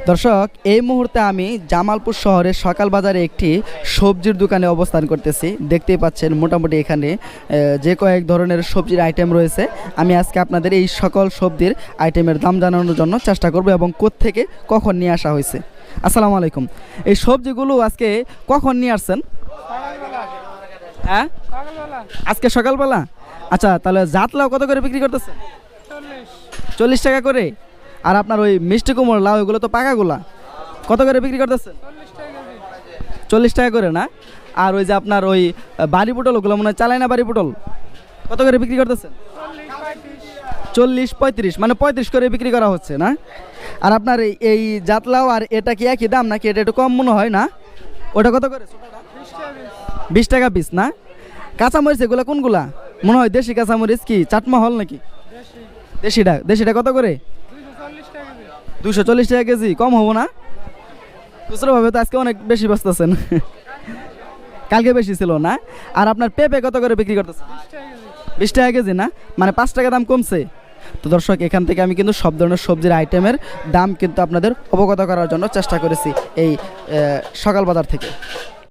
দর্শক, এই মুহূর্তে আমি জামালপুর শহরের সকাল বাজারে একটি সবজির দোকানে অবস্থান করতেছি। দেখতেই পাচ্ছেন মোটামুটি এখানে যে কয়েক ধরনের সবজির আইটেম রয়েছে। আমি আজকে আপনাদের এই সকল সবজির আইটেমের দাম জানানোর জন্য চেষ্টা করব এবং কোত্থেকে কখন নিয়ে আসা হয়েছে। আসসালামু আলাইকুম। এই সবজিগুলো আজকে কখন নিয়ে আসছেন? হ্যাঁ, আজকে সকালবেলা। আচ্ছা, তাহলে জাতলাও কত করে বিক্রি করতেছেন? 40 টাকা করে। আর আপনার ওই মিষ্টি কুমড় লাউ এগুলো তো পাকাগুলা কত করে বিক্রি করতেছেন? 40 টাকা করে না? আর ওই যে আপনার ওই বাড়ি পটল ওগুলো মনে হয় চালাই না, বাড়ি পটল কত করে বিক্রি করতেছেন? 40-35, মানে 35 করে বিক্রি করা হচ্ছে না? আর আপনার এই জাতলাও আর এটা কি একই দাম নাকি এটা একটু কম মনে হয় না? ওটা কত করে? 20 টাকা পিস না? কাঁচামরিচ এগুলো কোনগুলা? মনে হয় দেশি কাঁচামরিচ, কি চাটমহল নাকি? দেশিটা কত করে? 240 টাকা কেজি। কম হবো না? খুচরো ভাবে তো আজকে অনেক বেশি বসতেছেন। কালকে বেশি ছিল না? আর আপনার পেঁপে কত করে বিক্রি করতেছেন? 20 টাকা কেজি না? মানে 5 টাকা দাম কমছে। তো দর্শক, এখান থেকে আমি কিন্তু সব ধরনের সবজির আইটেমের দাম কিন্তু আপনাদের অবগত করার জন্য চেষ্টা করেছি এই সকাল বাজার থেকে।